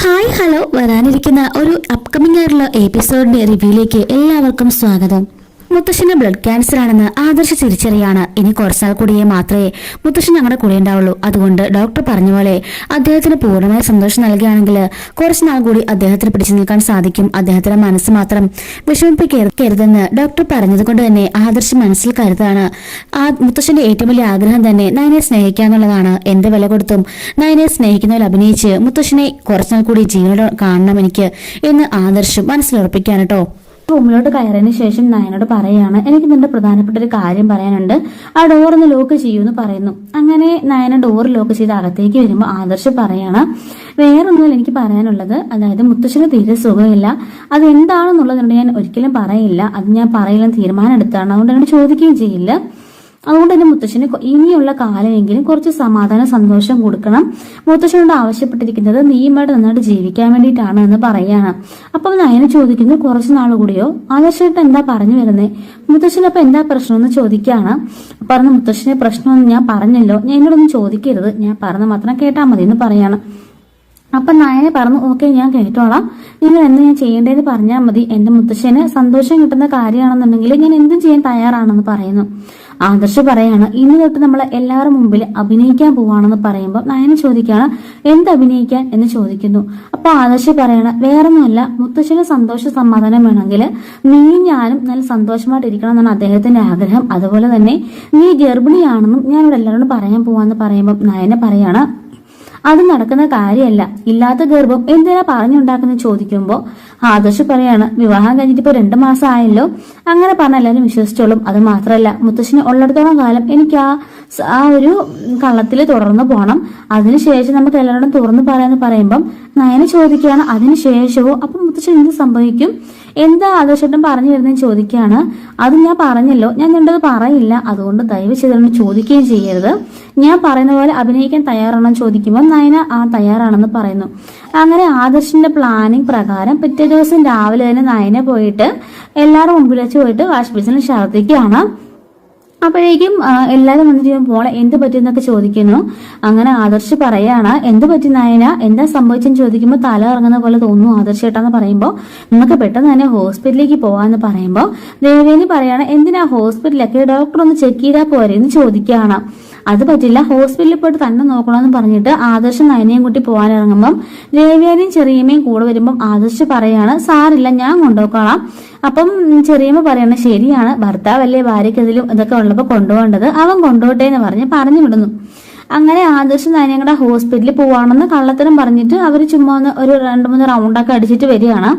Hi hello, വരാനിരിക്കുന്ന ഒരു upcoming ആയിട്ടുള്ള എപ്പിസോഡിന്റെ റിവ്യൂയിലേക്ക് എല്ലാവർക്കും സ്വാഗതം. മുത്തശ്ശന് ബ്ലഡ് ക്യാൻസർ ആണെന്ന് ആദർശ് തിരിച്ചറിയാണ്. ഇനി കുറച്ചാൾ കൂടിയേ മാത്രമേ മുത്തശ്ശൻ ഞങ്ങളുടെ കൂടെ ഉണ്ടാവുള്ളൂ. അതുകൊണ്ട് ഡോക്ടർ പറഞ്ഞ പോലെ അദ്ദേഹത്തിന് പൂർണ്ണമായ സന്തോഷം നൽകുകയാണെങ്കിൽ കുറച്ചുനാൾ കൂടി അദ്ദേഹത്തിന് പിടിച്ചു നിൽക്കാൻ സാധിക്കും. അദ്ദേഹത്തിന്റെ മനസ്സ് മാത്രം വിഷമിപ്പിക്കരുതെന്ന് ഡോക്ടർ പറഞ്ഞത് കൊണ്ട് തന്നെ ആദർശ് മനസ്സിൽ കരുതാണ്. മുത്തശ്ശന്റെ ഏറ്റവും വലിയ ആഗ്രഹം തന്നെ നയനെ സ്നേഹിക്കുക എന്നുള്ളതാണ്. എന്ത് വില കൊടുത്തും നയനെ സ്നേഹിക്കുന്നവർ അഭിനയിച്ച് മുത്തശ്ശനെ കുറച്ചുനാൾ കൂടി ജീവനോട് കാണണം എനിക്ക് എന്ന് ആദർശ് മനസ്സിലുറപ്പിക്കാൻ കേട്ടോ. റൂമിലോട്ട് കയറിയതിനു ശേഷം നയനോട് പറയാണ്, എനിക്ക് നിന്റെ പ്രധാനപ്പെട്ട ഒരു കാര്യം പറയാനുണ്ട്, ആ ഡോറൊന്ന് ലോക്ക് ചെയ്യൂന്ന് പറയുന്നു. അങ്ങനെ നയന ഡോർ ലോക്ക് ചെയ്ത് അകത്തേക്ക് വരുമ്പോൾ ആദർശ് പറയാണ്, വേറൊന്നുമില്ല എനിക്ക് പറയാനുള്ളത്, അതായത് മുത്തശ്ശന് തീരെ സുഖമില്ല, അത് എന്താണെന്നുള്ളതുകൊണ്ട് ഞാൻ ഒരിക്കലും പറയില്ല, അത് ഞാൻ പറയില്ലെന്ന് തീരുമാനം എടുത്താണ്, അതുകൊണ്ട് എന്നോട് ചോദിക്കുകയും ചെയ്യില്ല. അതുകൊണ്ട് തന്നെ മുത്തശ്ശന് ഇനിയുള്ള കാലമെങ്കിലും കുറച്ച് സമാധാനം സന്തോഷം കൊടുക്കണം. മുത്തശ്ശനോട് ആവശ്യപ്പെട്ടിരിക്കുന്നത് നീയുമായിട്ട് നന്നായിട്ട് ജീവിക്കാൻ വേണ്ടിയിട്ടാണ് എന്ന് പറയാണ്. അപ്പം നയന ചോദിക്കുന്നു, കുറച്ചു നാൾ കൂടിയോ? ആദർശമായിട്ട് എന്താ പറഞ്ഞു വരുന്നേ? മുത്തശ്ശനപ്പൊ എന്താ പ്രശ്നമെന്ന് ചോദിക്കുകയാണ്. പറഞ്ഞ മുത്തശ്ശനെ പ്രശ്നമൊന്നും ഞാൻ പറഞ്ഞല്ലോ, ഞാൻ എന്നോടൊന്നും ചോദിക്കരുത്, ഞാൻ പറഞ്ഞ മാത്രം കേട്ടാൽ മതി എന്ന് പറയാണ്. അപ്പൊ നയനെ പറഞ്ഞു, ഓക്കെ ഞാൻ കേട്ടോളാം, നിങ്ങൾ എന്ത് ഞാൻ ചെയ്യേണ്ടതെന്ന് പറഞ്ഞാൽ മതി, എന്റെ മുത്തശ്ശന് സന്തോഷം കിട്ടുന്ന കാര്യമാണെന്നുണ്ടെങ്കിൽ ഞാൻ എന്തും ചെയ്യാൻ തയ്യാറാണെന്ന് പറയുന്നു. ആദർശ് പറയാണ്, ഇനി തൊട്ട് നമ്മൾ എല്ലാവരും മുമ്പിൽ അഭിനയിക്കാൻ പോവാണെന്ന് പറയുമ്പോൾ നയന ചോദിക്കുകയാണ്, എന്ത് അഭിനയിക്കാൻ എന്ന് ചോദിക്കുന്നു. അപ്പൊ ആദർശ് പറയാണ്, വേറൊന്നുമല്ല, മുത്തശ്ശന് സന്തോഷ സമാധാനം വേണമെങ്കിൽ നീയും ഞാനും നല്ല സന്തോഷമായിട്ട് ഇരിക്കണം എന്നാണ് അദ്ദേഹത്തിന്റെ ആഗ്രഹം. അതുപോലെ തന്നെ നീ ഗർഭിണിയാണെന്നും ഞാൻ ഇവിടെ എല്ലാവരോടും പറയാൻ പോവാന്ന് പറയുമ്പോൾ നയന പറയാണ്, അത് നടക്കുന്ന കാര്യമല്ല, ഇല്ലാത്ത ഗർഭം എന്തിനാ പറഞ്ഞുണ്ടാക്കുന്ന ചോദിക്കുമ്പോ ആദർശ് പറയാണ്, വിവാഹം കഴിഞ്ഞിട്ട് ഇപ്പൊ 2 മാസം ആയല്ലോ, അങ്ങനെ പറഞ്ഞ എല്ലാവരും വിശ്വസിച്ചോളും. അത് മാത്രമല്ല, മുത്തശ്ശന് ഉള്ളിടത്തോളം കാലം എനിക്ക് ആ ഒരു കള്ളത്തില് തുടർന്ന് പോകണം, അതിനുശേഷം നമുക്ക് എല്ലാവരോടും തുറന്നു പറയാന്ന് പറയുമ്പം നയന ചോദിക്കുകയാണ്, അതിനുശേഷവോ? അപ്പൊ മുത്തശ്ശൻ എന്ത് സംഭവിക്കും? എന്താ ആദർശം പറഞ്ഞു വരുന്നതെന്ന് ചോദിക്കുകയാണ്. അത് ഞാൻ പറഞ്ഞല്ലോ, ഞാൻ നിന്റേത് പറയില്ല, അതുകൊണ്ട് ദയവ് ചെയ്തൊന്നും ചോദിക്കുകയും ചെയ്യരുത്, ഞാൻ പറയുന്ന പോലെ അഭിനയിക്കാൻ തയ്യാറാണെന്ന് ചോദിക്കുമ്പോൾ നയന തയ്യാറാണെന്ന് പറയുന്നു. അങ്ങനെ ആദർശിന്റെ പ്ലാനിങ് പ്രകാരം പിറ്റേ ദിവസം രാവിലെ തന്നെ നയന പോയിട്ട് എല്ലാവരും മുമ്പിൽ വെച്ച് പോയിട്ട് വാഷ് ബേസിനിൽ ഛർദ്ദിക്കുകയാണ്. അപ്പോഴേക്കും എല്ലാവരും വന്നിട്ട് പോളെ എന്ത് പറ്റിയെന്നൊക്കെ ചോദിക്കുന്നു. അങ്ങനെ ആദർശ് പറയാണ്, എന്ത് പറ്റി നയന, എന്താ സംഭവിച്ചെന്ന് ചോദിക്കുമ്പോൾ തല ഇറങ്ങുന്ന പോലെ തോന്നുന്നു ആദർശ് ഏട്ടാന്ന് പറയുമ്പോൾ നമുക്ക് പെട്ടെന്ന് തന്നെ ഹോസ്പിറ്റലിലേക്ക് പോവാന്ന് പറയുമ്പോൾ ദേവേനി പറയാണ്, എന്തിനാ ഹോസ്പിറ്റലിലൊക്കെ, ഡോക്ടർ ഒന്ന് ചെക്ക് ചെയ്താൽ പോരെ എന്ന് ചോദിക്കുകയാണ്. അത് പറ്റില്ല, ഹോസ്പിറ്റലിൽ പോയിട്ട് തന്നെ നോക്കണമെന്ന് പറഞ്ഞിട്ട് ആദർശ് നയനയും കൂട്ടി പോകാനിറങ്ങുമ്പം ദേവേനിയും ചെറിയമ്മയും കൂടെ വരുമ്പം ആദർശ് പറയാണ്, സാറില്ല ഞാൻ കൊണ്ടുപോക്കോളാം. അപ്പം ചെറിയമ്മ പറയണ, ശരിയാണ്, ഭർത്താവല്ലേ ഭാര്യക്കെതിലും ഇതൊക്കെ ഉള്ളപ്പോ കൊണ്ടുപോകേണ്ടത്, അവൻ കൊണ്ടുപോട്ടെ എന്ന് പറഞ്ഞു വിടുന്നു. അങ്ങനെ ആദർശ് നയനയും കൂടെ ഹോസ്പിറ്റലിൽ പോവാണെന്ന് കള്ളത്തരം പറഞ്ഞിട്ട് അവര് ചുമ്മാ ഒരു 2-3 റൗണ്ടൊക്കെ അടിച്ചിട്ട് വരികയാണ്.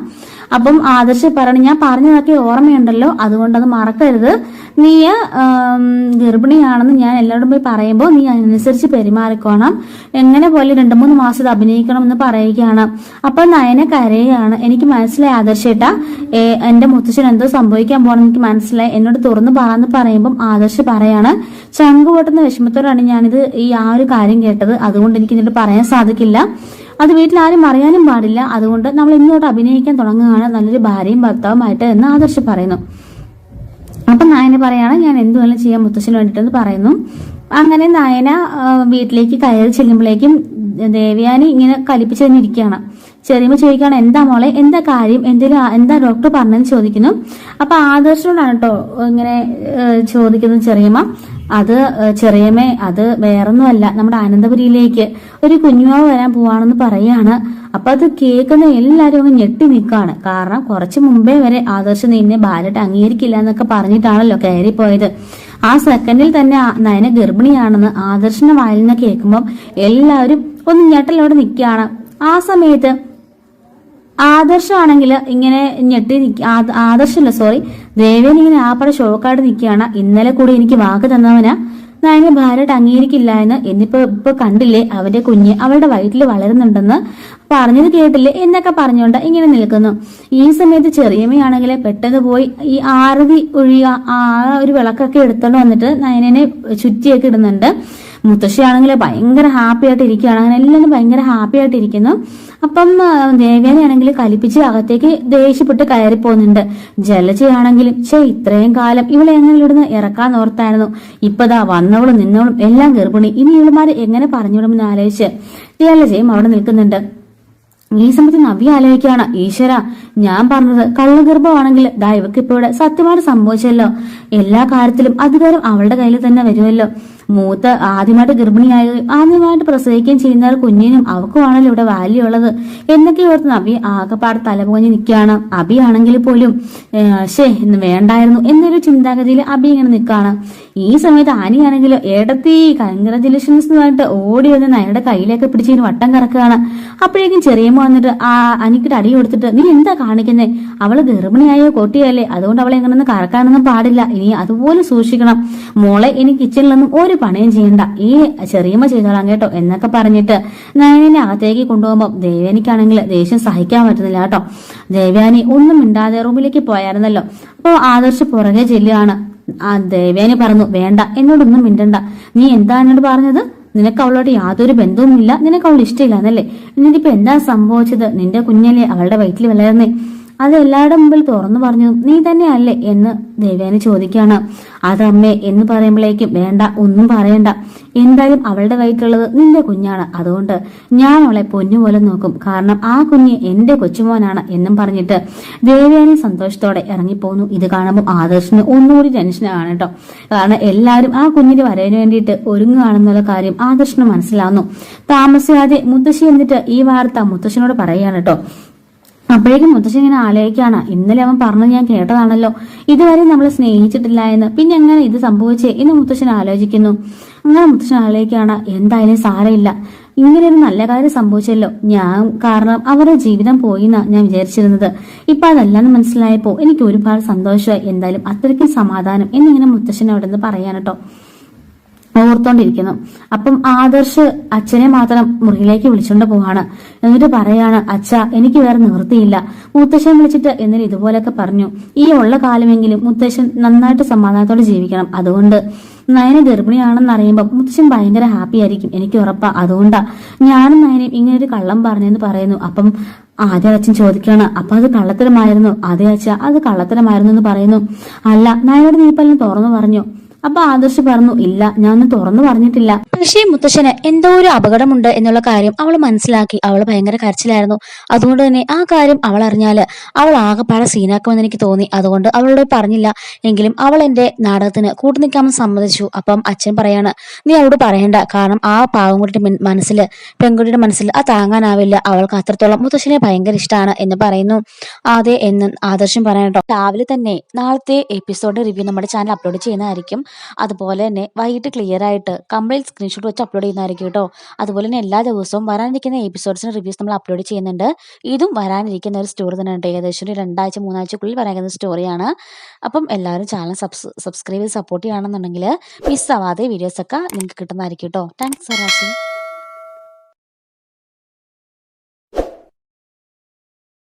അപ്പം ആദർശ് പറയണ, ഞാൻ പറഞ്ഞതൊക്കെ ഓർമ്മയുണ്ടല്ലോ, അതുകൊണ്ട് അത് മറക്കരുത്, നീ ഗർഭിണിയാണെന്ന് ഞാൻ എല്ലാവരോടും പോയി പറയുമ്പോൾ നീ അതിനനുസരിച്ച് പെരുമാറിക്കോണം, എങ്ങനെ പോലെ 2-3 മാസം ഇത് അഭിനയിക്കണം എന്ന് പറയുകയാണ്. അപ്പൊ നയന കരയുകയാണ്, എനിക്ക് മനസ്സിലായി ആദർശേട്ടാ, എന്റെ മുത്തശ്ശൻ എന്തോ സംഭവിക്കാൻ പോകണം എനിക്ക് മനസ്സിലായി, എന്നോട് തുറന്നു പറയാന്ന് പറയുമ്പം ആദർശ് പറയാണ്, ചങ്കു പൊട്ടുന്ന വിഷമത്തോടാണ് ഞാനിത് ആ ഒരു കാര്യം കേട്ടത്, അതുകൊണ്ട് എനിക്ക് ഇതിനോട് പറയാൻ സാധിക്കില്ല, അത് വീട്ടിൽ ആരും അറിയാനും പാടില്ല, അതുകൊണ്ട് നമ്മൾ ഇന്നോട്ട് അഭിനയിക്കാൻ തുടങ്ങുകയാണ് നല്ലൊരു ഭാര്യയും ഭർത്താവുമായിട്ട് എന്ന് ആദർശ് പറയുന്നു. അപ്പൊ നയന പറയാണ്, ഞാൻ എന്തുവേണം ചെയ്യാൻ മുത്തശ്ശന് വേണ്ടിട്ടെന്ന് പറയുന്നു. അങ്ങനെ നയന വീട്ടിലേക്ക് കയറി ചെല്ലുമ്പോഴേക്കും ദേവയാനി ഇങ്ങനെ കലിപ്പിച്ചു തന്നിരിക്കുകയാണ്. ചെറിയമ്മ ചോദിക്കുകയാണ്, എന്താ മോളെ, എന്താ കാര്യം, എന്താ ഡോക്ടർ പറഞ്ഞെന്ന് ചോദിക്കുന്നു. അപ്പൊ ആദർശനോടാണ് കേട്ടോ ഇങ്ങനെ ചോദിക്കുന്നത് ചെറിയമ്മ. ചെറിയമ്മേ, അത് വേറൊന്നുമല്ല, നമ്മുടെ അനന്തപുരിയിലേക്ക് ഒരു കുഞ്ഞുമാവ് വരാൻ പോവാണെന്ന് പറയാണ്. അപ്പൊ അത് കേൾക്കുന്ന എല്ലാരും അങ്ങ് ഞെട്ടി നിൽക്കാണ്. കാരണം കുറച്ചു മുമ്പേ വരെ ആദർശ് നിന്നെ ഭാര്യട്ട് അംഗീകരിക്കില്ല എന്നൊക്കെ പറഞ്ഞിട്ടാണല്ലോ കയറിപ്പോയത്. ആ സെക്കൻഡിൽ തന്നെ നയന ഗർഭിണിയാണെന്ന് ആദർശിന്റെ വായിൽ നിന്ന് കേൾക്കുമ്പോൾ എല്ലാവരും ഒന്ന് ഞെട്ടലോടെ നിൽക്കുകയാണ്. ആ സമയത്ത് ആദർശാണെങ്കിൽ ഇങ്ങനെ ഞെട്ടി ദേവേൻ ഇങ്ങനെ ആപ്പടെ ഷോക്കായിട്ട് നിൽക്കുകയാണ്. ഇന്നലെ കൂടി എനിക്ക് വാക്ക് തന്നവനാ നയനെ ഭാര്യട്ട് അംഗീകരിക്കില്ല എന്ന്, ഇപ്പൊ കണ്ടില്ലേ അവന്റെ കുഞ്ഞ് അവളുടെ വയറ്റിൽ വളരുന്നുണ്ടെന്ന് പറഞ്ഞത് കേട്ടില്ലേ എന്നൊക്കെ പറഞ്ഞുകൊണ്ട് ഇങ്ങനെ നിൽക്കുന്നു. ഈ സമയത്ത് ചെറിയമ്മയാണെങ്കിൽ പെട്ടെന്ന് പോയി ഈ ആരതി ഒഴിയ ആ ഒരു വിളക്കൊക്കെ എടുത്തോണ്ട് വന്നിട്ട് നയനെ ചുറ്റിയൊക്കെ ഇടുന്നുണ്ട്. മുത്തശ്ശിയാണെങ്കിൽ ഭയങ്കര ഹാപ്പി ആയിട്ട് ഇരിക്കുകയാണ്. അങ്ങനെ എല്ലാവരും ഭയങ്കര ഹാപ്പി ആയിട്ട് ഇരിക്കുന്നു. അപ്പം ദേവയാനിയാണെങ്കിൽ കലിപ്പിച്ച് അകത്തേക്ക് ദേഷ്യപ്പെട്ട് കയറി പോകുന്നുണ്ട്. ജലജയാണെങ്കിലും ഇത്രയും കാലം ഇവളെ എങ്ങനെ ഇവിടുന്ന് ഇറക്കാൻ ഓർത്തായിരുന്നു, ഇപ്പതാ വന്നവളും നിന്നവളും എല്ലാം ഗർഭിണി, ഇനി ഇവളുമാര് എങ്ങനെ പറഞ്ഞുവിടുമെന്ന് ആലോചിച്ച് ജലജയും അവിടെ നിൽക്കുന്നുണ്ട്. ഈ സമയത്ത് നവ്യ ആലോചിക്കുകയാണ്, ഈശ്വര, ഞാൻ പറഞ്ഞത് കള്ളഗർഭമാണെങ്കിൽ ദാ ഇവക്ക് ഇപ്പൊ ഇവിടെ സത്യമായിട്ട് സംഭവിച്ചല്ലോ. എല്ലാ കാര്യത്തിലും അധികാരം അവളുടെ കയ്യിൽ തന്നെ വരുമല്ലോ. മൂത്ത ആദ്യമായിട്ട് ഗർഭിണിയാകുകയും ആദ്യമായിട്ട് പ്രസവിക്കുകയും ചെയ്യുന്ന കുഞ്ഞിനും അവക്കുമാണല്ലോ ഇവിടെ വാല്യൂ ഉള്ളത് എന്നൊക്കെ ഓർത്ത് നവ്യ ആകെപ്പാട് തലപുകഞ്ഞ് നിൽക്കുകയാണ്. അബി ആണെങ്കിൽ പോലും ഇന്ന് വേണ്ടായിരുന്നു എന്നൊരു ചിന്താഗതിയിൽ അബി ഇങ്ങനെ നിൽക്കുകയാണ്. ഈ സമയത്ത് ആനിയാണെങ്കിലോ ഏടത്തി കൺഗ്രാജുലേഷൻസുമായിട്ട് ഓടി വന്ന് നയയുടെ കയ്യിലേക്ക് പിടിച്ച് വട്ടം കറക്കുകയാണ്. അപ്പോഴേക്കും ചെറിയമ്മ വന്നിട്ട് അനിക്കിട്ട് അടി കൊടുത്തിട്ട്, നീ എന്താ കാണിക്കുന്നേ? അവള് ഗർഭിണിയായോ കൊട്ടിയല്ലേ, അതുകൊണ്ട് അവളെ എങ്ങനെയൊന്നും കറക്കാനൊന്നും പാടില്ല, ഇനി അതുപോലെ സൂക്ഷിക്കണം. മോളെ ഇനി കിച്ചണിലൊന്നും ഒരു പണയം ചെയ്യണ്ട, ഈ ചെറിയമ്മ ചെയ്തോളാം കേട്ടോ എന്നൊക്കെ പറഞ്ഞിട്ട് നയനെ അകത്തേക്ക് കൊണ്ടുപോകുമ്പോൾ ദേവ്യാനിക്കാണെങ്കിൽ ദേഷ്യം സഹിക്കാൻ പറ്റുന്നില്ല കേട്ടോ. ദേവ്യാനി ഒന്നും മിണ്ടാതെ റൂമിലേക്ക് പോയായിരുന്നല്ലോ. അപ്പോൾ ആദർശ് പുറകെ ചെല്ലുകയാണ്. ദേവ്യാനി പറഞ്ഞു, വേണ്ട, എന്നോടൊന്നും മിണ്ടണ്ട. നീ എന്താ എന്നോട് പറഞ്ഞത്? നിനക്ക് അവളോട് യാതൊരു ബന്ധവുമില്ല, നിനക്ക് അവൾ ഇഷ്ടമില്ല എന്നല്ലേ? എന്നിട്ടിപ്പോ എന്താ സംഭവിച്ചത്? നിന്റെ കുഞ്ഞല്ലേ അവളുടെ വയറ്റിൽ വളരുന്നേ? അത് എല്ലാവരുടെ മുമ്പിൽ തുറന്നു പറഞ്ഞു നീ തന്നെയല്ലേ എന്ന് ദേവയാനി ചോദിക്കുകയാണ്. അതമ്മേ എന്ന് പറയുമ്പോഴേക്കും, വേണ്ട, ഒന്നും പറയണ്ട, എന്തായാലും അവളുടെ വയറ്റിലുള്ളത് നിന്റെ കുഞ്ഞാണ്, അതുകൊണ്ട് ഞാൻ അവളെ പൊന്നുപോലെ നോക്കും, കാരണം ആ കുഞ്ഞ് എന്റെ കൊച്ചുമോനാണ് എന്നും പറഞ്ഞിട്ട് ദേവയാനി സന്തോഷത്തോടെ ഇറങ്ങിപ്പോന്നു. ഇത് കാണുമ്പോൾ ആദർശിന് ഒന്നുകൂടി ടെൻഷനാണ് കേട്ടോ. കാരണം എല്ലാവരും ആ കുഞ്ഞിന്റെ വരവിന് വേണ്ടിയിട്ട് ഒരുങ്ങുകയാണെന്നുള്ള കാര്യം ആദർശിന് മനസ്സിലാവുന്നു. താമസിയാതെ മുത്തശ്ശി എന്നിട്ട് ഈ വാർത്ത മുത്തശ്ശനോട് പറയുകയാണ് കേട്ടോ. അപ്പോഴേക്കും മുത്തശ്ശി ഇങ്ങനെ ആലോചിക്കുകയാണ്, ഇന്നലെ അവൻ പറഞ്ഞത് ഞാൻ കേട്ടതാണല്ലോ, ഇതുവരെ നമ്മൾ സ്നേഹിച്ചിട്ടില്ല എന്ന്, പിന്നെ എങ്ങനെ ഇത് സംഭവിച്ചേ എന്ന് മുത്തശ്ശൻ ആലോചിക്കുന്നു. അങ്ങനെ മുത്തശ്ശൻ ആലോചിക്കുകയാണ്, എന്തായാലും സാരമില്ല, ഇങ്ങനെ ഒരു നല്ല കാര്യം സംഭവിച്ചല്ലോ, ഞാൻ കാരണം അവരുടെ ജീവിതം പോയി എന്നാ ഞാൻ വിചാരിച്ചിരുന്നത്, ഇപ്പൊ അതല്ലാന്ന് മനസ്സിലായപ്പോ എനിക്ക് ഒരുപാട് സന്തോഷമായി, എന്തായാലും അത്രയ്ക്കും സമാധാനം എന്നിങ്ങനെ മുത്തശ്ശൻ അവിടെ നിന്ന് പറയാൻ കേട്ടോ ഓർത്തോണ്ടിരിക്കുന്നു. അപ്പം ആദർശ് അച്ഛനെ മാത്രം മുറിയിലേക്ക് വിളിച്ചോണ്ട് പോവാണ്. എന്നിട്ട് പറയാണ്, അച്ഛ, എനിക്ക് വേറെ നിവൃത്തിയില്ല, മുത്തശ്ശൻ വിളിച്ചിട്ട് എന്നിട്ട് ഇതുപോലൊക്കെ പറഞ്ഞു, ഈ ഉള്ള കാലമെങ്കിലും മുത്തശ്ശൻ നന്നായിട്ട് സമാധാനത്തോടെ ജീവിക്കണം, അതുകൊണ്ട് നയന ഗർഭിണിയാണെന്ന് അറിയുമ്പോൾ മുത്തശ്ശൻ ഭയങ്കര ഹാപ്പി ആയിരിക്കും, എനിക്ക് ഉറപ്പാ, അതുകൊണ്ടാ ഞാനും നയനയും ഇങ്ങനെ ഒരു കള്ളം പറഞ്ഞെന്ന് പറയുന്നു. അപ്പം ആദ്യ അച്ഛൻ ചോദിക്കുകയാണ്, അപ്പൊ അത് കള്ളത്തരമായിരുന്നു? അതേ അച്ഛ, അത് കള്ളത്തരമായിരുന്നു എന്ന് പറയുന്നു. അല്ല, നയനോട് നീ ഇപ്പം തുറന്നു പറഞ്ഞു? അപ്പൊ ആദർശ് പറഞ്ഞു, ഇല്ല, ഞാനൊന്നും തുറന്നു പറഞ്ഞിട്ടില്ല. പക്ഷേ മുത്തശ്ശന് എന്തോ ഒരു അപകടമുണ്ട് എന്നുള്ള കാര്യം അവൾ മനസ്സിലാക്കി. അവൾ ഭയങ്കര കരച്ചിലായിരുന്നു. അതുകൊണ്ട് തന്നെ ആ കാര്യം അവൾ അറിഞ്ഞാല് അവൾ ആകെപ്പാടെ സീനാക്കുമെന്ന് എനിക്ക് തോന്നി. അതുകൊണ്ട് അവളോട് പറഞ്ഞില്ല. എങ്കിലും അവൾ എന്റെ നാടകത്തിന് കൂട്ടുനിൽക്കാമെന്ന് സമ്മതിച്ചു. അപ്പം അച്ഛൻ പറയാണ്, നീ അവളോട് പറയണ്ട, കാരണം ആ പാവംകുട്ടിയുടെ മനസ്സില്, പെൺകുട്ടിയുടെ മനസ്സിൽ അത് താങ്ങാനാവില്ല, അവൾക്ക് അത്രത്തോളം മുത്തശ്ശനെ ഭയങ്കര ഇഷ്ടമാണ് എന്ന് പറയുന്നു. അതെ എന്ന് ആദർശം പറയാനോ. രാവിലെ തന്നെ നാളത്തെ എപ്പിസോഡ് റിവ്യൂ നമ്മുടെ ചാനൽ അപ്ലോഡ് ചെയ്യുന്നതായിരിക്കും. അതുപോലെ തന്നെ വൈകിട്ട് ക്ലിയർ ആയിട്ട് കംപ്ലീറ്റ് സ്ക്രീൻഷോട്ട് വെച്ച് അപ്ലോഡ് ചെയ്യുന്നതായിരിക്കും കേട്ടോ. അതുപോലെ തന്നെ എല്ലാ ദിവസവും വരാനിരിക്കുന്ന എപ്പിസോഡ്സിന് റിവ്യൂസ് നമ്മൾ അപ്ലോഡ് ചെയ്യുന്നുണ്ട്. ഇതും വരാനിരിക്കുന്ന ഒരു സ്റ്റോറി തന്നെ ഉണ്ട്. ഏകദേശം ഒരു 2-3 ആഴ്ചക്കുള്ളിൽ വരാനിരിക്കുന്ന സ്റ്റോറിയാണ്. അപ്പം എല്ലാവരും ചാനൽ സബ്സ്ക്രൈബ് ചെയ്ത് സപ്പോർട്ട് ചെയ്യുകയാണെന്നുണ്ടെങ്കിൽ മിസ്സാവാതെ വീഡിയോസൊക്കെ നിങ്ങൾക്ക് കിട്ടുന്നതായിരിക്കും കേട്ടോ. Thanks for watching.